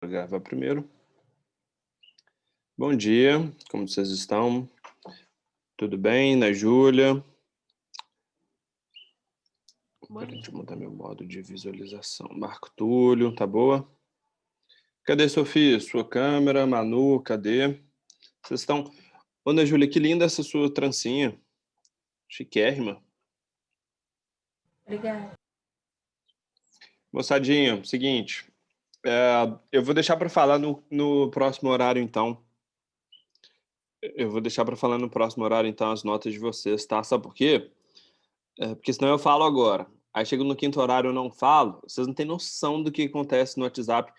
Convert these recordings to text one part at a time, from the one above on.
Gravar primeiro. Bom dia, como vocês estão? Tudo bem, Ana Júlia? Deixa eu mudar meu modo de visualização. Marco Túlio, tá boa? Cadê Sofia? Sua câmera? Manu, cadê? Vocês estão... Ana Júlia, que linda essa sua trancinha. Chiquérrima. Obrigada. Moçadinha, seguinte. Eu vou deixar para falar no próximo horário, então. Eu vou deixar para falar no próximo horário, então, as notas de vocês, tá? Sabe por quê? Porque senão eu falo agora. Aí chego no quinto horário eu não falo. Vocês não têm noção do que acontece no WhatsApp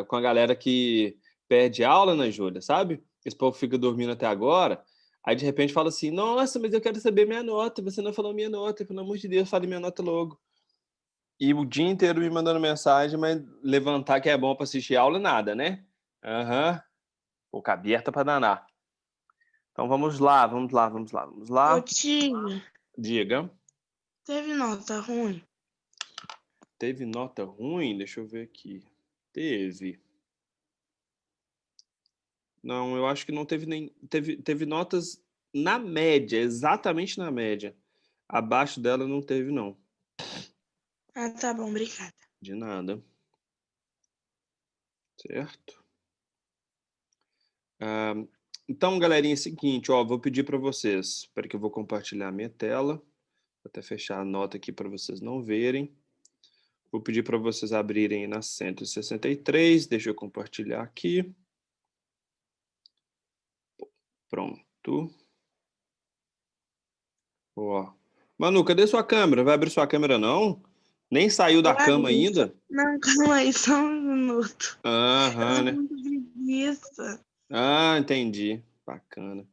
com a galera que perde aula, né, Júlia? Sabe? Esse povo fica dormindo até agora. Aí de repente fala assim: Nossa, mas eu quero saber minha nota. Você não falou minha nota. Pelo amor de Deus, fale minha nota logo. E o dia inteiro me mandando mensagem, mas levantar que é bom para assistir aula, nada, né? Aham. Boca aberta para danar. Então vamos lá. Ô, tio, Diga. teve nota ruim? Teve nota ruim? Deixa eu ver aqui. Teve. Não, eu acho que não teve nem. Teve notas na média, exatamente na média. Abaixo dela não teve, não. Ah, tá bom, obrigada. De nada. Certo? Então, galerinha, é o seguinte, ó, vou pedir para vocês. Espera que eu vou compartilhar a minha tela. Vou até fechar a nota aqui para vocês não verem. Vou pedir para vocês abrirem na 163. Deixa eu compartilhar aqui. Pronto. Ó. Manu, cadê sua câmera? Vai abrir sua câmera, não? Nem saiu da cama ainda? Não, calma aí, só um minuto. Aham, né? Muito preguiça. Ah, entendi. Bacana.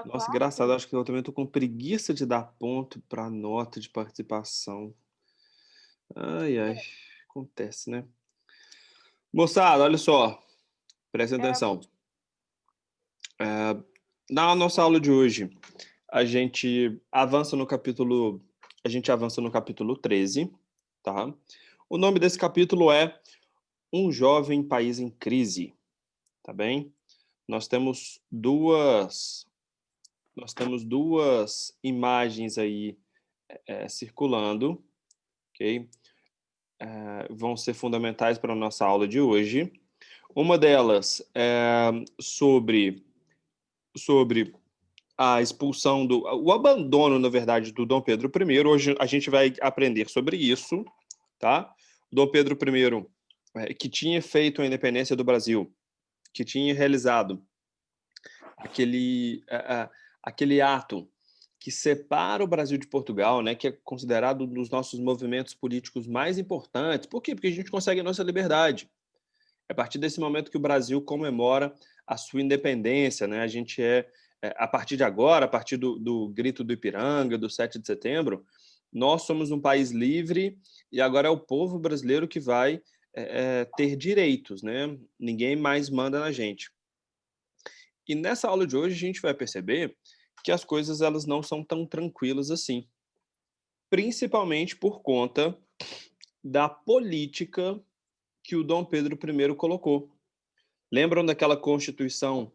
Nossa, engraçado. Acho que eu também tô com preguiça de dar ponto para nota de participação. Ai, ai. Acontece, né? Moçada, olha só. Prestem atenção. Na nossa aula de hoje, a gente avança no capítulo 13, tá? O nome desse capítulo é Um Jovem País em Crise, tá bem? Nós temos duas imagens aí circulando, ok? Vão ser fundamentais para a nossa aula de hoje. Uma delas é sobre a expulsão o abandono, na verdade, do Dom Pedro I. Hoje a gente vai aprender sobre isso, tá? O Dom Pedro I, que tinha feito a independência do Brasil, que tinha realizado aquele ato que separa o Brasil de Portugal, né, que é considerado um dos nossos movimentos políticos mais importantes. Por quê? Porque a gente consegue a nossa liberdade. É a partir desse momento que o Brasil comemora a sua independência, né? A gente a partir de agora, a partir do Grito do Ipiranga, do 7 de setembro, nós somos um país livre e agora é o povo brasileiro que vai ter direitos, né? Ninguém mais manda na gente. E nessa aula de hoje a gente vai perceber que as coisas elas não são tão tranquilas assim, principalmente por conta da política que o Dom Pedro I colocou. Lembram daquela Constituição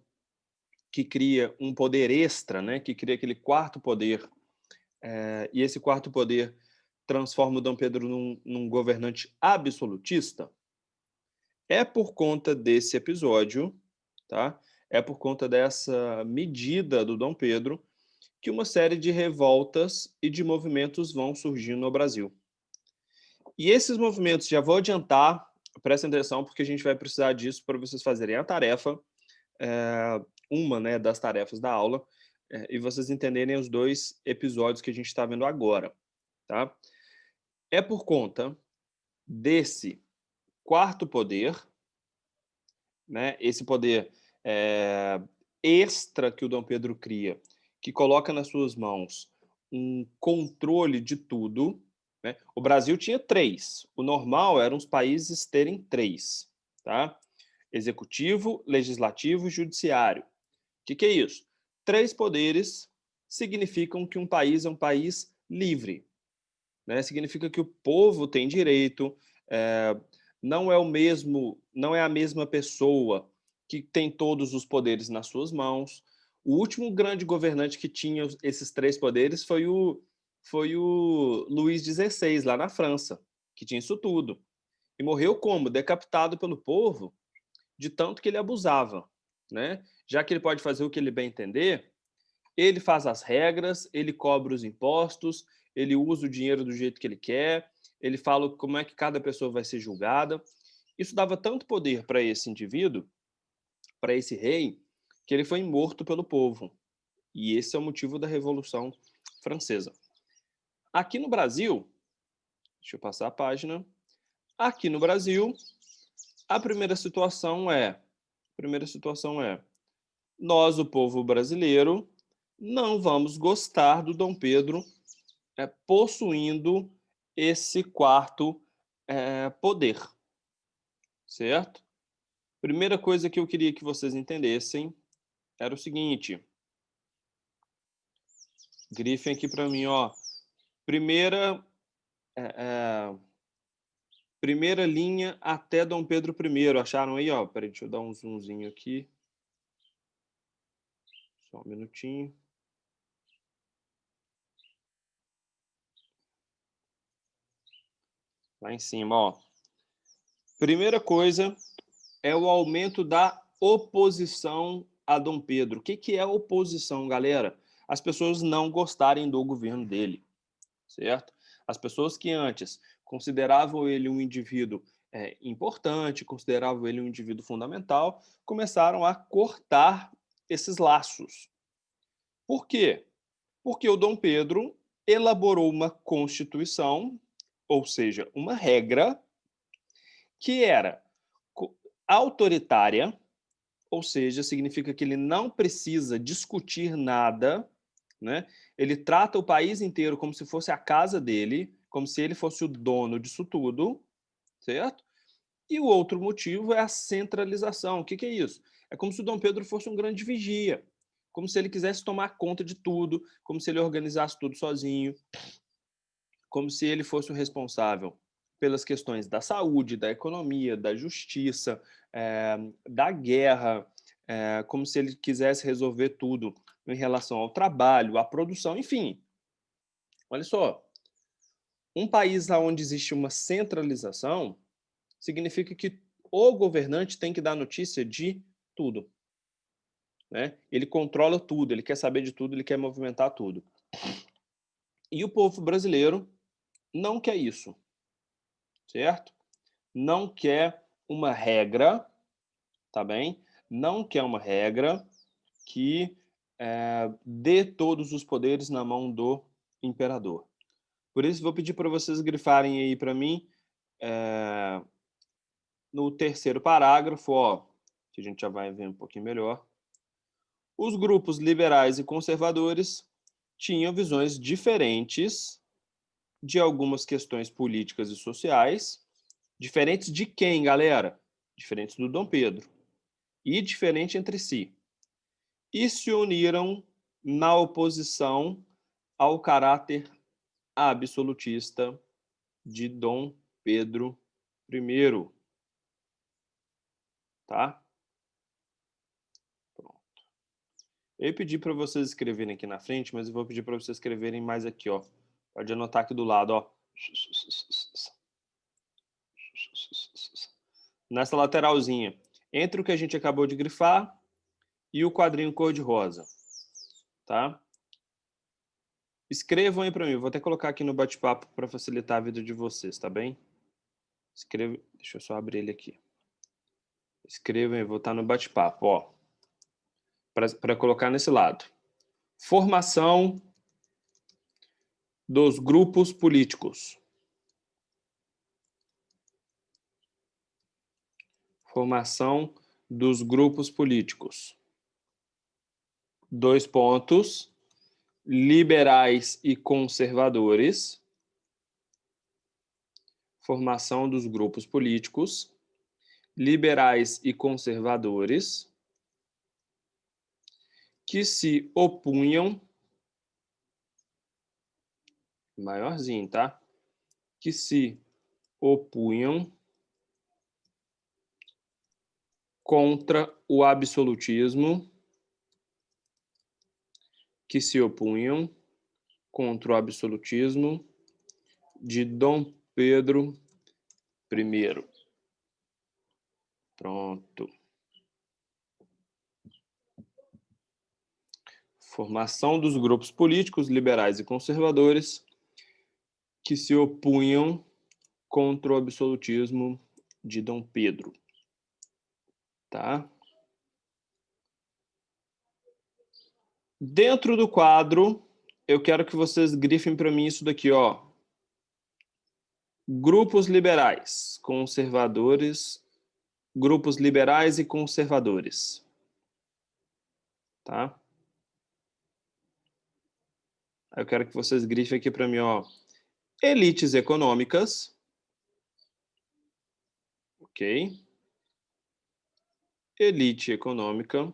que cria um poder extra, né? Que cria aquele quarto poder, e esse quarto poder transforma o Dom Pedro num governante absolutista? É por conta desse episódio, tá? É por conta dessa medida do Dom Pedro que uma série de revoltas e de movimentos vão surgindo no Brasil. E esses movimentos, já vou adiantar, prestem atenção, porque a gente vai precisar disso para vocês fazerem a tarefa, uma, né, das tarefas da aula, e vocês entenderem os dois episódios que a gente está vendo agora, tá? É por conta desse quarto poder, né, esse poder extra que o Dom Pedro cria, que coloca nas suas mãos um controle de tudo, né? O Brasil tinha 3. O normal era os países terem 3, tá? Executivo, legislativo e judiciário. O que é isso? 3 poderes significam que um país é um país livre, né? Significa que o povo tem direito, não é a mesma pessoa que tem todos os poderes nas suas mãos. O último grande governante que tinha esses três poderes foi o Luís XVI, lá na França, que tinha isso tudo. E morreu como? Decapitado pelo povo, de tanto que ele abusava, né? Já que ele pode fazer o que ele bem entender, ele faz as regras, ele cobra os impostos, ele usa o dinheiro do jeito que ele quer, ele fala como é que cada pessoa vai ser julgada. Isso dava tanto poder para esse indivíduo, para esse rei, que ele foi morto pelo povo. E esse é o motivo da Revolução Francesa. Aqui no Brasil, deixa eu passar a página. Aqui no Brasil, a primeira situação é nós, o povo brasileiro, não vamos gostar do Dom Pedro possuindo esse quarto poder, certo? Primeira coisa que eu queria que vocês entendessem era o seguinte, grifem aqui para mim, ó, primeira, primeira linha até Dom Pedro I, acharam aí, ó? Peraí, deixa eu dar um zoomzinho aqui, só um minutinho. Lá em cima, ó. Primeira coisa é o aumento da oposição a Dom Pedro. O que é oposição, galera? As pessoas não gostarem do governo dele, certo? As pessoas que antes consideravam ele um indivíduo importante, consideravam ele um indivíduo fundamental, começaram a cortar esses laços. Por quê? Porque o Dom Pedro elaborou uma constituição, ou seja, uma regra, que era autoritária, ou seja, significa que ele não precisa discutir nada, né? Ele trata o país inteiro como se fosse a casa dele, como se ele fosse o dono disso tudo, certo? E o outro motivo é a centralização. O que é isso? É como se o Dom Pedro fosse um grande vigia, como se ele quisesse tomar conta de tudo, como se ele organizasse tudo sozinho, como se ele fosse o responsável pelas questões da saúde, da economia, da justiça, da guerra, como se ele quisesse resolver tudo em relação ao trabalho, à produção, enfim. Olha só, um país onde existe uma centralização significa que o governante tem que dar notícia de tudo, né? Ele controla tudo, ele quer saber de tudo, ele quer movimentar tudo. E o povo brasileiro não quer isso, certo? Não quer uma regra, tá bem? Não quer uma regra que dê todos os poderes na mão do imperador. Por isso, vou pedir para vocês grifarem aí para mim, no terceiro parágrafo, ó, que a gente já vai ver um pouquinho melhor. Os grupos liberais e conservadores tinham visões diferentes de algumas questões políticas e sociais. Diferentes de quem, galera? Diferentes do Dom Pedro. E diferente entre si. E se uniram na oposição ao caráter absolutista de Dom Pedro I. Tá? Pronto. Eu pedi para vocês escreverem aqui na frente, mas eu vou pedir para vocês escreverem mais aqui, ó. Pode anotar aqui do lado, ó. Nessa lateralzinha. Entre o que a gente acabou de grifar e o quadrinho cor-de-rosa. Tá? Escrevam aí para mim. Vou até colocar aqui no bate-papo para facilitar a vida de vocês, tá bem? Escreva. Deixa eu só abrir ele aqui. Escrevam aí, vou estar no bate-papo, ó. Para colocar nesse lado. Formação dos grupos políticos. Formação dos grupos políticos. 2 pontos. Liberais e conservadores. Formação dos grupos políticos. Liberais e conservadores que se opunham, maiorzinho, tá? Que se opunham contra o absolutismo, que se opunham contra o absolutismo de Dom Pedro I. Pronto. Formação dos grupos políticos liberais e conservadores que se opunham contra o absolutismo de Dom Pedro. Tá? Dentro do quadro, eu quero que vocês grifem para mim isso daqui, ó. Grupos liberais, conservadores, grupos liberais e conservadores. Tá? Eu quero que vocês grifem aqui para mim, ó. Elites econômicas. Ok. Elite econômica.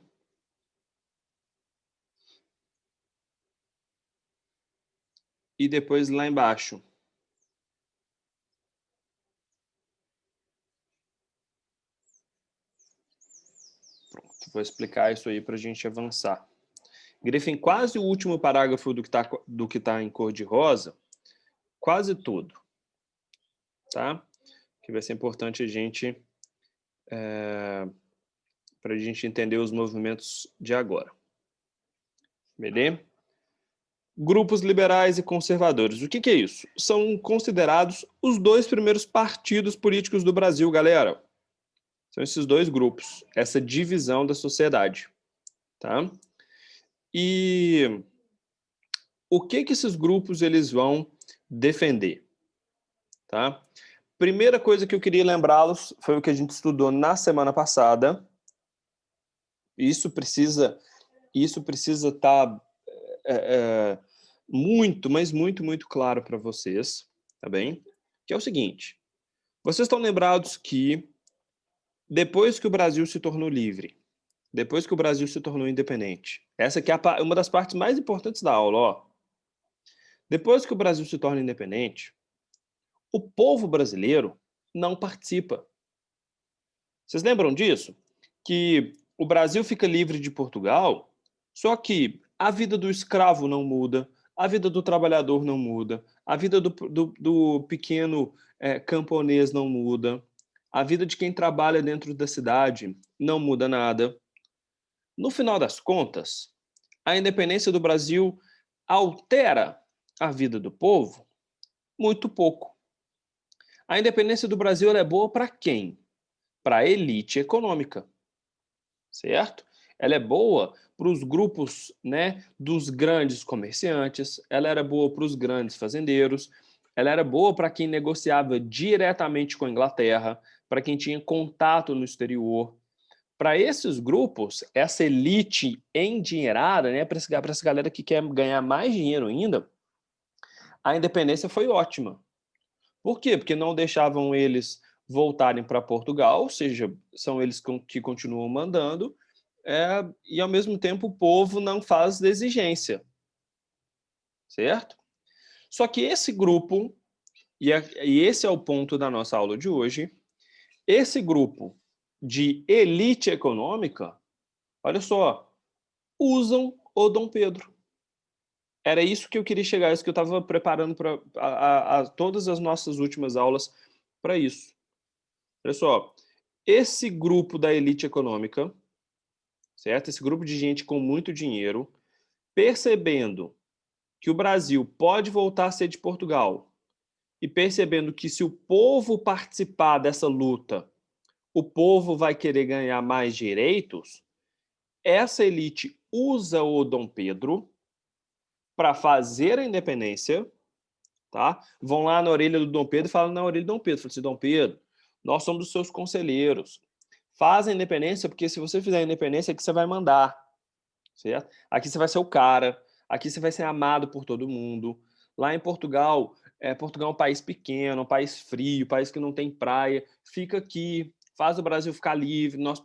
E depois lá embaixo. Pronto, vou explicar isso aí para a gente avançar. Grifem quase o último parágrafo do que tá em cor de rosa, quase tudo, tá? Que vai ser importante a gente para a gente entender os movimentos de agora. Beleza? Grupos liberais e conservadores. O que é isso? São considerados os dois primeiros partidos políticos do Brasil, galera. São esses dois grupos, essa divisão da sociedade, tá? E o que esses grupos eles vão defender, tá? Primeira coisa que eu queria lembrá-los foi o que a gente estudou na semana passada. Isso precisa estar muito, mas muito, muito claro para vocês, tá bem? Que é o seguinte, vocês estão lembrados que depois que o Brasil se tornou livre, depois que o Brasil se tornou independente, essa aqui é uma das partes mais importantes da aula, ó. Depois que o Brasil se torna independente, o povo brasileiro não participa. Vocês lembram disso? Que o Brasil fica livre de Portugal, só que a vida do escravo não muda, a vida do trabalhador não muda, a vida do pequeno camponês não muda, a vida de quem trabalha dentro da cidade não muda nada. No final das contas, a independência do Brasil altera a vida do povo muito pouco. A independência do Brasil ela é boa para quem? Para a elite econômica, certo? Ela é boa para os grupos, né, dos grandes comerciantes, ela era boa para os grandes fazendeiros, ela era boa para quem negociava diretamente com a Inglaterra, para quem tinha contato no exterior. Para esses grupos, essa elite endinheirada, né, para essa galera que quer ganhar mais dinheiro ainda, a independência foi ótima. Por quê? Porque não deixavam eles voltarem para Portugal, ou seja, são eles que continuam mandando, e ao mesmo tempo o povo não faz exigência, certo? Só que esse grupo, e esse é o ponto da nossa aula de hoje, esse grupo de elite econômica, olha só, usam o Dom Pedro. Era isso que eu queria chegar, isso que eu estava preparando para todas as nossas últimas aulas para isso. Olha só, esse grupo da elite econômica, certo? Esse grupo de gente com muito dinheiro, percebendo que o Brasil pode voltar a ser de Portugal e percebendo que se o povo participar dessa luta, o povo vai querer ganhar mais direitos, essa elite usa o Dom Pedro para fazer a independência, tá? Vão lá na orelha do Dom Pedro e falam na orelha do Dom Pedro, falam assim, Dom Pedro, nós somos os seus conselheiros, faz a independência, porque se você fizer a independência, aqui você vai mandar, certo? Aqui você vai ser o cara, aqui você vai ser amado por todo mundo. Lá em Portugal, Portugal é um país pequeno, um país frio, um país que não tem praia, fica aqui, faz o Brasil ficar livre, nosso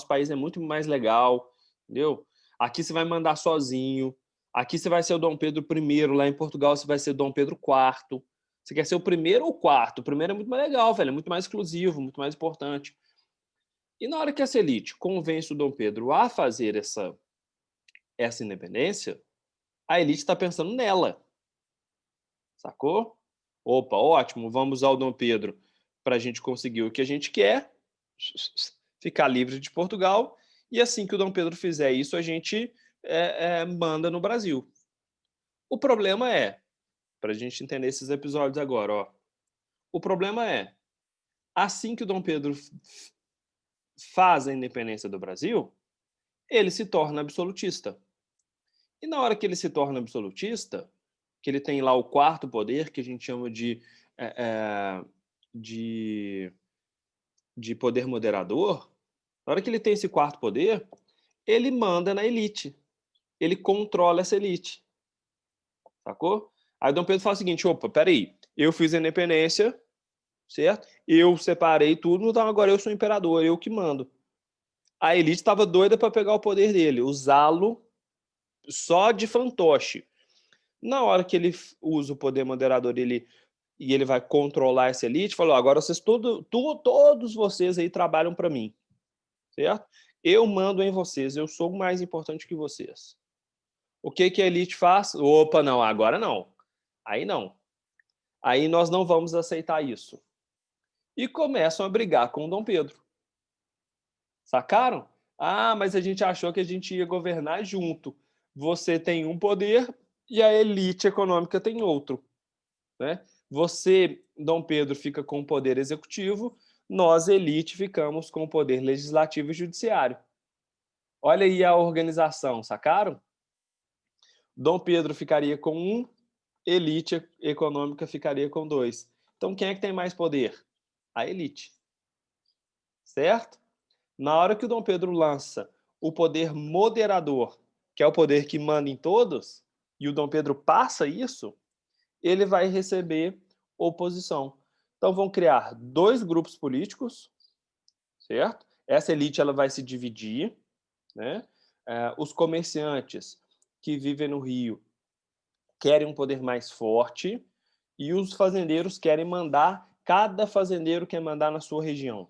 país é muito mais legal, entendeu? Aqui você vai mandar sozinho, aqui você vai ser o Dom Pedro I, lá em Portugal você vai ser o Dom Pedro IV. Você quer ser o primeiro ou o quarto? O primeiro é muito mais legal, velho, é muito mais exclusivo, muito mais importante. E na hora que essa elite convence o Dom Pedro a fazer essa independência, a elite está pensando nela, sacou? Opa, ótimo, vamos usar o Dom Pedro para a gente conseguir o que a gente quer, ficar livre de Portugal, e assim que o Dom Pedro fizer isso, a gente manda no Brasil. O problema é, para a gente entender esses episódios agora, ó, o problema é, assim que o Dom Pedro faz a independência do Brasil, ele se torna absolutista. E na hora que ele se torna absolutista, que ele tem lá o quarto poder, que a gente chama eh, eh, de, de poder moderador, na hora que ele tem esse quarto poder, ele manda na elite. Ele controla essa elite. Sacou? Aí Dom Pedro fala o seguinte: opa, peraí, eu fiz a independência, certo? Eu separei tudo, então agora eu sou imperador, eu que mando. A elite estava doida para pegar o poder dele, usá-lo só de fantoche. Na hora que ele usa o poder moderador e ele vai controlar essa elite, falou: agora vocês todos vocês aí trabalham para mim, certo? Eu mando em vocês, eu sou mais importante que vocês. O que que a elite faz? Opa, não, agora não. Aí não. Aí nós não vamos aceitar isso. E começam a brigar com o Dom Pedro. Sacaram? Ah, mas a gente achou que a gente ia governar junto. Você tem um poder e a elite econômica tem outro, né? Você, Dom Pedro, fica com o poder executivo, nós, elite, ficamos com o poder legislativo e judiciário. Olha aí a organização, sacaram? Dom Pedro ficaria com um, elite econômica ficaria com dois. Então, quem é que tem mais poder? A elite. Certo? Na hora que o Dom Pedro lança o poder moderador, que é o poder que manda em todos, e o Dom Pedro passa isso, ele vai receber oposição. Então vão criar dois grupos políticos, certo? Essa elite ela vai se dividir, né? Os comerciantes que vivem no Rio querem um poder mais forte e os fazendeiros querem mandar, cada fazendeiro quer mandar na sua região,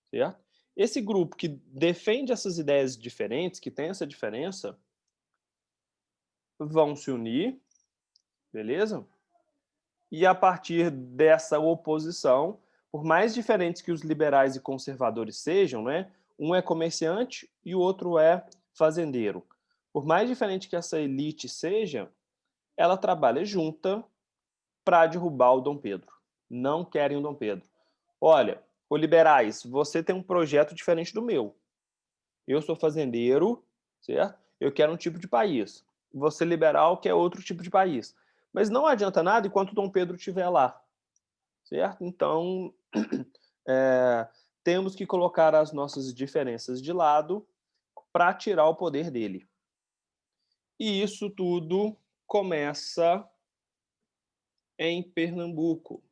certo? Esse grupo que defende essas ideias diferentes, que tem essa diferença, vão se unir, beleza? E a partir dessa oposição, por mais diferentes que os liberais e conservadores sejam, né? Um é comerciante e o outro é fazendeiro. Por mais diferente que essa elite seja, ela trabalha junta para derrubar o Dom Pedro. Não querem o Dom Pedro. Olha, os liberais, você tem um projeto diferente do meu. Eu sou fazendeiro, certo? Eu quero um tipo de país. Você liberal quer outro tipo de país. Mas não adianta nada enquanto o Dom Pedro estiver lá, certo? Então, é, temos que colocar as nossas diferenças de lado para tirar o poder dele. E isso tudo começa em Pernambuco,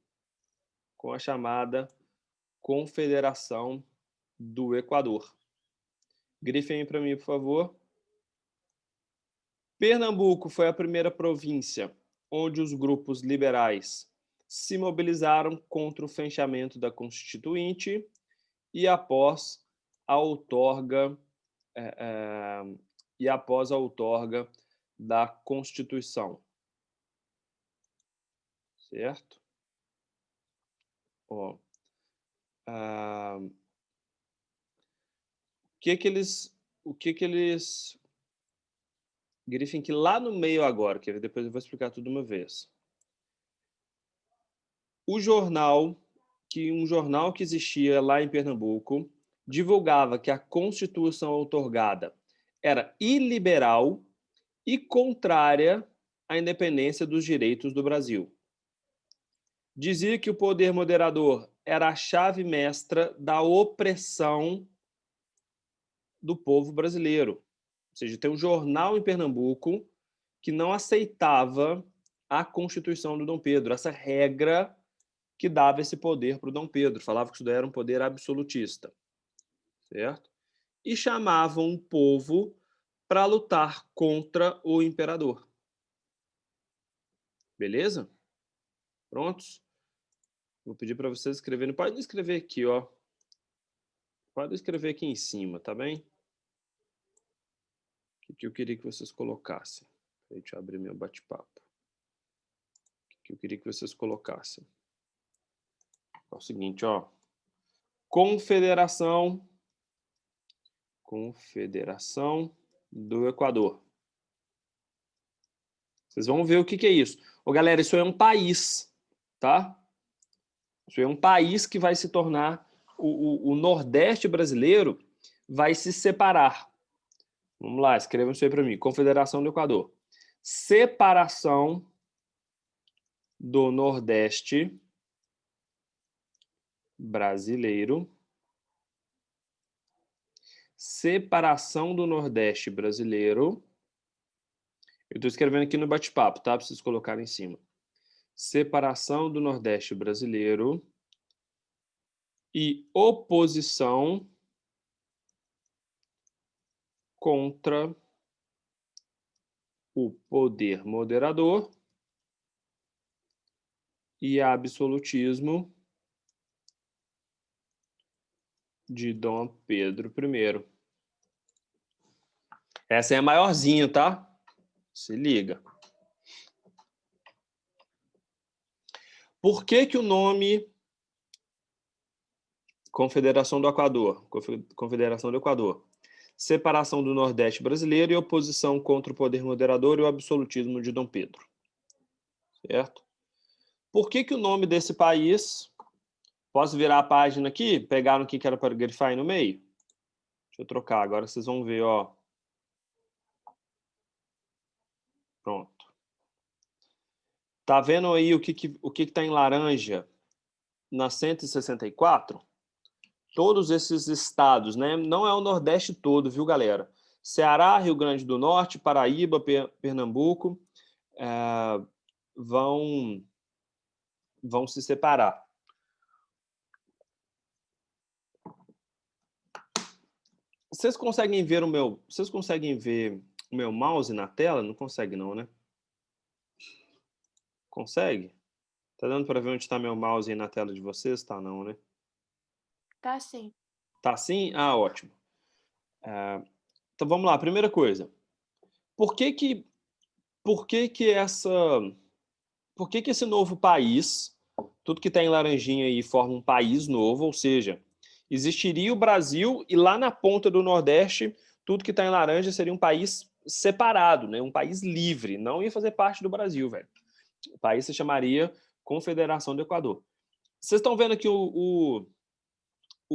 com a chamada Confederação do Equador. Grifem para mim, por favor. Pernambuco foi a primeira província onde os grupos liberais se mobilizaram contra o fechamento da Constituinte e após a outorga é, é, da Constituição, certo? Ó, o que que eles grifem que lá no meio agora, que depois eu vou explicar tudo de uma vez. O jornal, um jornal que existia lá em Pernambuco, divulgava que a Constituição outorgada era iliberal e contrária à independência dos direitos do Brasil. Dizia que o poder moderador era a chave mestra da opressão do povo brasileiro. Ou seja, tem um jornal em Pernambuco que não aceitava a Constituição do Dom Pedro, essa regra que dava esse poder para o Dom Pedro, falava que isso daí era um poder absolutista, certo? E chamavam o povo para lutar contra o imperador. Beleza? Prontos? Vou pedir para vocês escreverem. Pode escrever aqui, ó. Pode escrever aqui em cima, tá bem? O que eu queria que vocês colocassem? Deixa eu abrir meu bate-papo. O que eu queria que vocês colocassem? É o seguinte, ó. Confederação do Equador. Vocês vão ver o que é isso. Ô, galera, isso é um país, tá? Isso é um país que vai se tornar... O Nordeste brasileiro vai se separar. Vamos lá, escrevam isso aí para mim. Confederação do Equador. Separação do Nordeste brasileiro. Separação do Nordeste brasileiro. Eu estou escrevendo aqui no bate-papo, tá? Para vocês colocarem em cima. Separação do Nordeste brasileiro e oposição contra o poder moderador e absolutismo de Dom Pedro I. Essa é a maiorzinha, tá? Se liga. Por que o nome Confederação do Equador? Confederação do Equador. Separação do Nordeste brasileiro e oposição contra o poder moderador e o absolutismo de Dom Pedro. Certo? Por que o nome desse país... Posso virar a página aqui? Pegar no que era para grifar aí no meio? Deixa eu trocar. Agora vocês vão ver, ó. Pronto. Tá vendo aí o que tá em laranja na 164? Todos esses estados, né? Não é o Nordeste todo, viu, galera? Ceará, Rio Grande do Norte, Paraíba, Pernambuco vão se separar. Vocês conseguem ver o meu mouse na tela? Não consegue não, né? Consegue? Tá dando para ver onde está meu mouse aí na tela de vocês? Tá não, né? Tá sim. Tá sim? Ah, ótimo. Então vamos lá, primeira coisa. Por que esse novo país, tudo que está em laranjinha aí forma um país novo, ou seja, existiria o Brasil e lá na ponta do Nordeste, tudo que está em laranja seria um país separado, né? Um país livre, não ia fazer parte do Brasil, velho. O país se chamaria Confederação do Equador. Vocês estão vendo aqui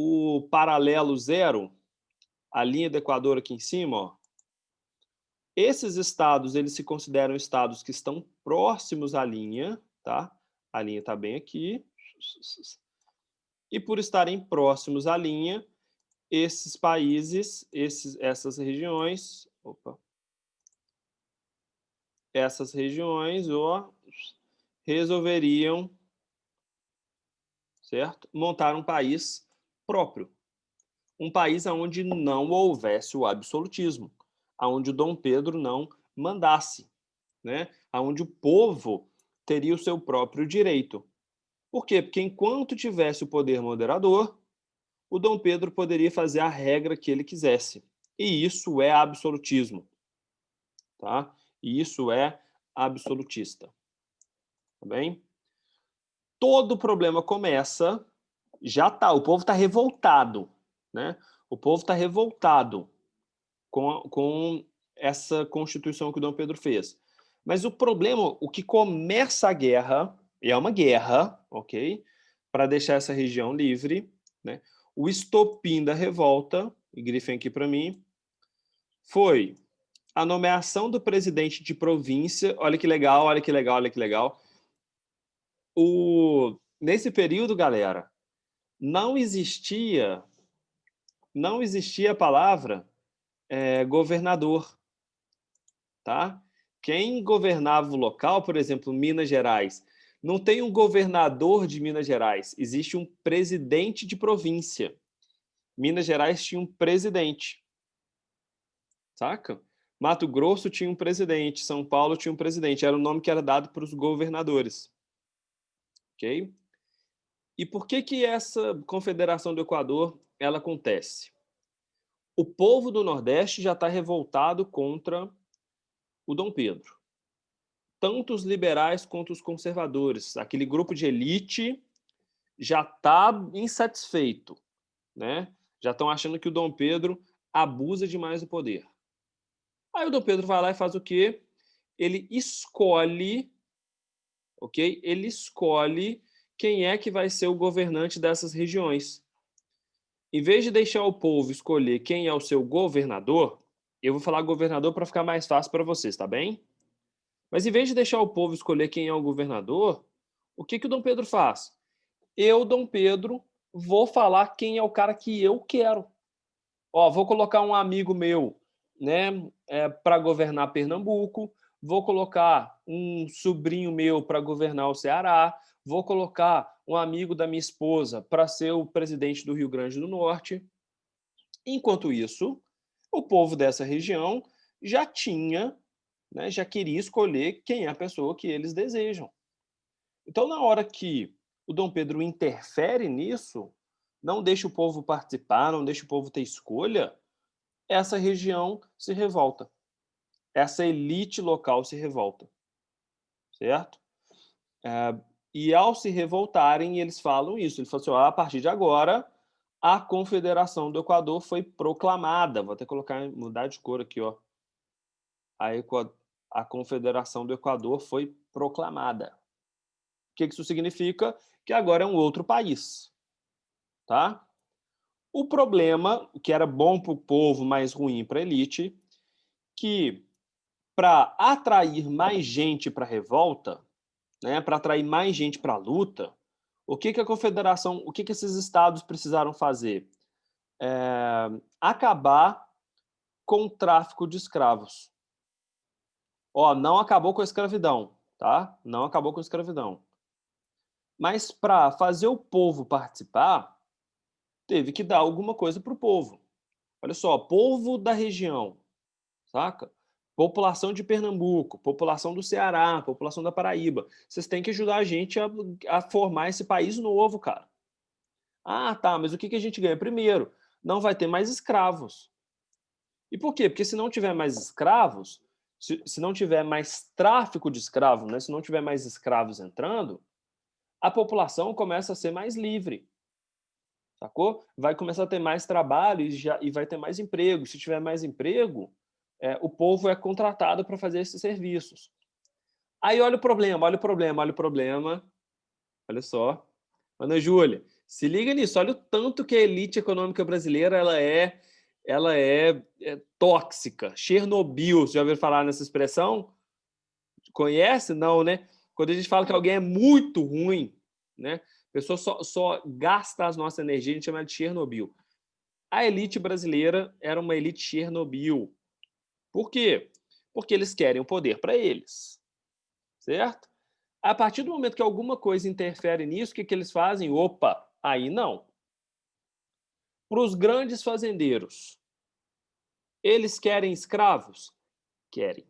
o paralelo zero, a linha do Equador aqui em cima, ó. Esses estados, eles se consideram estados que estão próximos à linha, tá? A linha está bem aqui. E por estarem próximos à linha, esses países, essas regiões, ó, resolveriam, certo? Montar um país próprio. Um país onde não houvesse o absolutismo, onde o Dom Pedro não mandasse, né? Onde o povo teria o seu próprio direito. Por quê? Porque enquanto tivesse o poder moderador, o Dom Pedro poderia fazer a regra que ele quisesse. E isso é absolutismo. Tá? E isso é absolutista. Tá bem? Todo problema começa... o povo está revoltado. Né? O povo está revoltado com essa Constituição que o Dom Pedro fez. Mas o problema, o que começa a guerra, e é uma guerra, ok? Para deixar essa região livre, né? O estopim da revolta, e grifem aqui para mim, foi a nomeação do presidente de província. Olha que legal, olha que legal, olha que legal. Nesse período, galera, não existia a palavra governador, tá? Quem governava o local, por exemplo, Minas Gerais, não tem um governador de Minas Gerais, existe um presidente de província. Minas Gerais tinha um presidente, saca? Mato Grosso tinha um presidente, São Paulo tinha um presidente, era o nome que era dado para os governadores, ok? E por que essa Confederação do Equador ela acontece? O povo do Nordeste já está revoltado contra o Dom Pedro. Tanto os liberais quanto os conservadores. Aquele grupo de elite já está insatisfeito, né? Já estão achando que o Dom Pedro abusa demais do poder. Aí o Dom Pedro vai lá e faz o quê? Ele escolhe, ok? Ele escolhe quem é que vai ser o governante dessas regiões. Em vez de deixar o povo escolher quem é o seu governador, eu vou falar governador para ficar mais fácil para vocês, tá bem? Mas em vez de deixar o povo escolher quem é o governador, o que o Dom Pedro faz? Eu, Dom Pedro, vou falar quem é o cara que eu quero. Ó, vou colocar um amigo meu, né, para governar Pernambuco, vou colocar um sobrinho meu para governar o Ceará, vou colocar um amigo da minha esposa para ser o presidente do Rio Grande do Norte. Enquanto isso, o povo dessa região já tinha, né, já queria escolher quem é a pessoa que eles desejam. Então, na hora que o Dom Pedro interfere nisso, não deixa o povo participar, não deixa o povo ter escolha, essa região se revolta. Essa elite local se revolta, certo? E ao se revoltarem, eles falam isso. Eles falam assim: ó, a partir de agora, a Confederação do Equador foi proclamada. Vou até colocar, mudar de cor aqui, ó. A Confederação do Equador foi proclamada. O que isso significa? Que agora é um outro país, tá? O problema, que era bom para o povo, mas ruim para a elite, que para atrair mais gente para a revolta, né, para atrair mais gente para a luta, a confederação, o que esses estados precisaram fazer? Acabar com o tráfico de escravos. Ó, não acabou com a escravidão, tá? Não acabou com a escravidão. Mas para fazer o povo participar, teve que dar alguma coisa para o povo. Olha só, povo da região, saca? População de Pernambuco, população do Ceará, população da Paraíba. Vocês têm que ajudar a gente a formar esse país novo, cara. Ah, tá, mas o que a gente ganha? Primeiro, não vai ter mais escravos. E por quê? Porque se não tiver mais escravos, se não tiver mais tráfico de escravos, né? Se não tiver mais escravos entrando, a população começa a ser mais livre, sacou? Vai começar a ter mais trabalho e vai ter mais emprego. Se tiver mais emprego, o povo é contratado para fazer esses serviços. Aí olha o problema, olha o problema, olha o problema. Olha só. Ana Júlia, se liga nisso. Olha o tanto que a elite econômica brasileira ela é tóxica. Chernobyl, você já ouviu falar nessa expressão? Conhece? Não, né? Quando a gente fala que alguém é muito ruim, né? A pessoa só gasta as nossas energias, a gente chama de Chernobyl. A elite brasileira era uma elite Chernobyl. Por quê? Porque eles querem o poder para eles, certo? A partir do momento que alguma coisa interfere nisso, o que eles fazem? Opa, aí não. Para os grandes fazendeiros, eles querem escravos? Querem.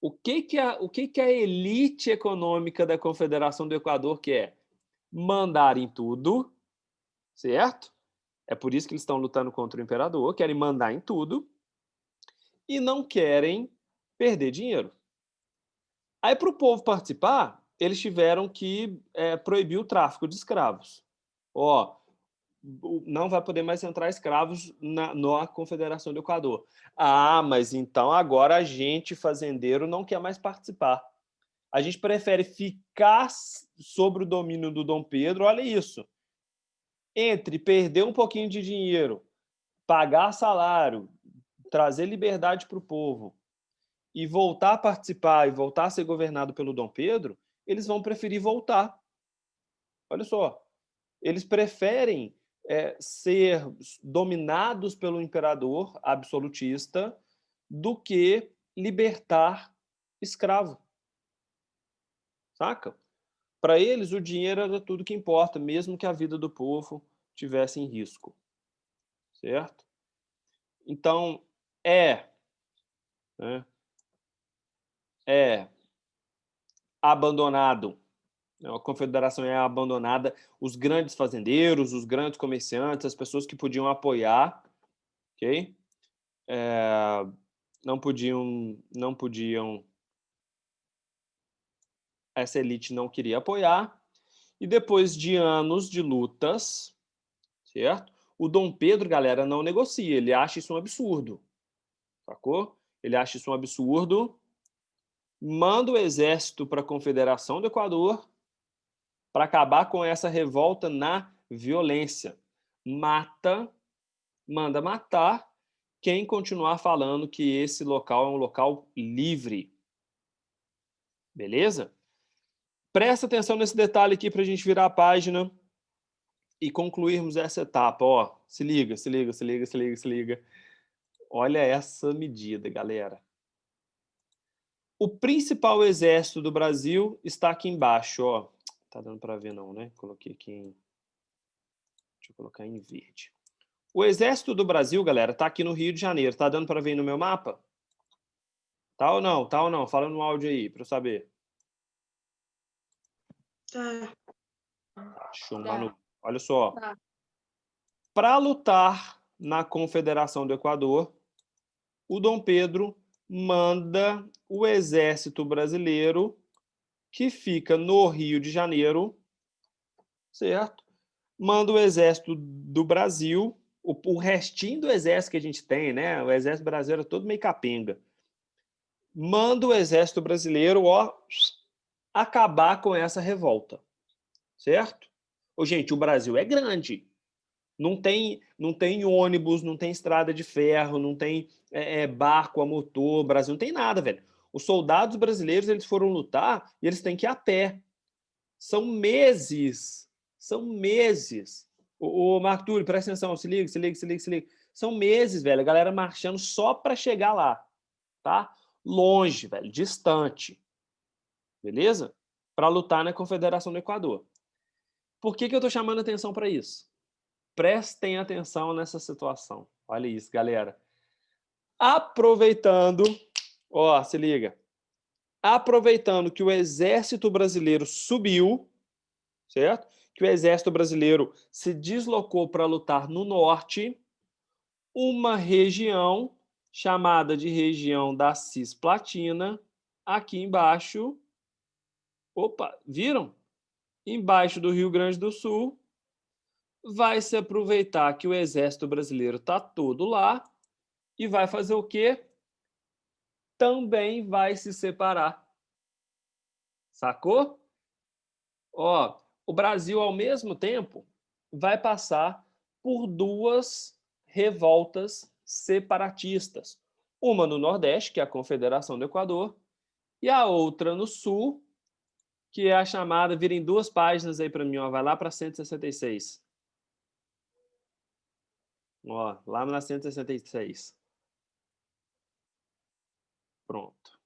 O que a elite econômica da Confederação do Equador quer? Mandar em tudo, certo? É por isso que eles estão lutando contra o imperador, querem mandar em tudo e não querem perder dinheiro. Aí, para o povo participar, eles tiveram que proibir o tráfico de escravos. Ó, não vai poder mais entrar escravos na Confederação do Equador. Ah, mas então agora a gente, fazendeiro, não quer mais participar. A gente prefere ficar sob o domínio do Dom Pedro, olha isso. Entre perder um pouquinho de dinheiro, pagar salário, trazer liberdade para o povo e voltar a participar e voltar a ser governado pelo Dom Pedro, eles vão preferir voltar. Olha só. Eles preferem ser dominados pelo imperador absolutista do que libertar escravo. Saca? Para eles, o dinheiro era tudo que importa, mesmo que a vida do povo tivesse em risco. Certo? Então, né, é abandonado, A confederação é abandonada, os grandes fazendeiros, os grandes comerciantes, as pessoas que podiam apoiar, ok? Não podiam, essa elite não queria apoiar, e depois de anos de lutas, certo? O Dom Pedro, galera, não negocia, ele acha isso um absurdo, sacou? Ele acha isso um absurdo, manda o exército para a Confederação do Equador para acabar com essa revolta na violência. Manda matar quem continuar falando que esse local é um local livre. Beleza? Presta atenção nesse detalhe aqui para a gente virar a página e concluirmos essa etapa. Ó, se liga, se liga, se liga, se liga, se liga. Olha essa medida, galera. O principal exército do Brasil está aqui embaixo, ó. Tá dando para ver não, né? Coloquei aqui em... Deixa eu colocar em verde. O exército do Brasil, galera, tá aqui no Rio de Janeiro. Tá dando para ver no meu mapa? Tá ou não? Tá ou não? Fala no áudio aí, para eu saber. Tá. Chumba Tá. Olha só. Tá. Para lutar na Confederação do Equador, o Dom Pedro manda o exército brasileiro que fica no Rio de Janeiro, certo? Manda o exército do Brasil, o restinho do exército que a gente tem, né? O exército brasileiro é todo meio capenga. Manda o exército brasileiro, ó, acabar com essa revolta, certo? Ô, gente, o Brasil é grande. Não tem ônibus, não tem estrada de ferro, não tem barco a motor. O Brasil não tem nada, velho. Os soldados brasileiros, eles foram lutar e eles têm que ir a pé. São meses. São meses. Ô, Marco Túlio, presta atenção. Se liga, se liga, se liga, se liga. São meses, velho. A galera marchando só para chegar lá, tá? Longe, velho. Distante. Beleza? Para lutar na Confederação do Equador. Por que eu tô chamando atenção para isso? Prestem atenção nessa situação. Olha isso, galera. Aproveitando, ó, se liga. Aproveitando que o exército brasileiro subiu, certo? Que o exército brasileiro se deslocou para lutar no norte, uma região chamada de região da Cisplatina, aqui embaixo. Opa, viram? Embaixo do Rio Grande do Sul, vai se aproveitar que o exército brasileiro está todo lá e vai fazer o quê? Também vai se separar. Sacou? Ó, o Brasil, ao mesmo tempo, vai passar por duas revoltas separatistas. Uma no Nordeste, que é a Confederação do Equador, e a outra no Sul, que é a chamada, virem duas páginas aí para mim, ó, vai lá para 166. Ó, lá na 166. Pronto.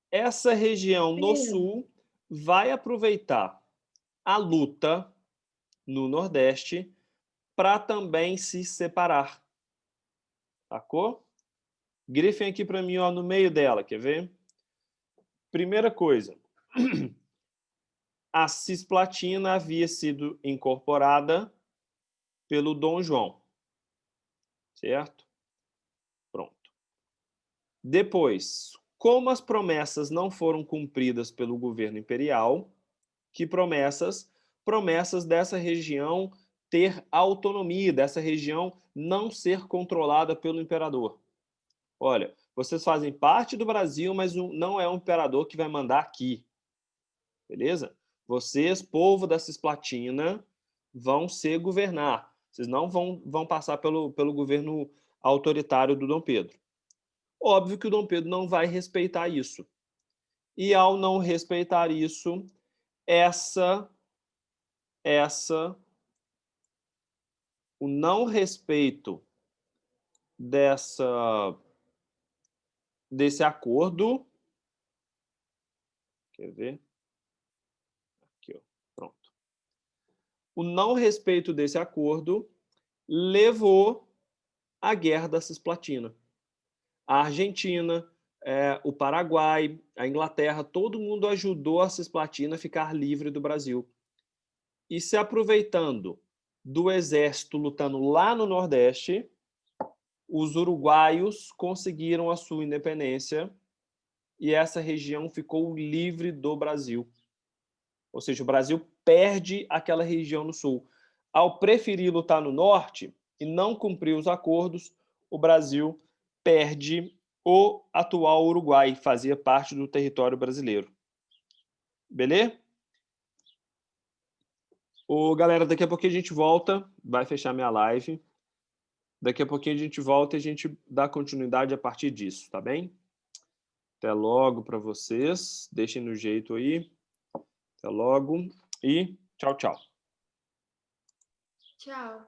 Essa região no sul vai aproveitar a luta no Nordeste para também se separar. Sacou? Grifem aqui para mim, ó, no meio dela, quer ver? Primeira coisa. A Cisplatina havia sido incorporada pelo Dom João. Certo? Pronto. Depois, como as promessas não foram cumpridas pelo governo imperial, que promessas? Promessas dessa região ter autonomia, dessa região não ser controlada pelo imperador. Olha, vocês fazem parte do Brasil, mas não é um imperador que vai mandar aqui. Beleza? Vocês, povo da Cisplatina, vão se governar. Vocês não vão passar pelo governo autoritário do Dom Pedro. Óbvio que o Dom Pedro não vai respeitar isso. E ao não respeitar isso, o não respeito desse acordo, quer ver? Aqui, ó, pronto. O não respeito desse acordo levou à Guerra da Cisplatina. A Argentina, o Paraguai, a Inglaterra, todo mundo ajudou a Cisplatina a ficar livre do Brasil. E se aproveitando do exército lutando lá no Nordeste, os uruguaios conseguiram a sua independência e essa região ficou livre do Brasil. Ou seja, o Brasil perde aquela região no sul. Ao preferir lutar no norte e não cumprir os acordos, o Brasil perde o atual Uruguai, fazia parte do território brasileiro. Beleza? Galera, daqui a pouquinho a gente volta, vai fechar minha live. Daqui a pouquinho a gente volta e a gente dá continuidade a partir disso, tá bem? Até logo para vocês. Deixem no jeito aí. Até logo e tchau, tchau. Tchau.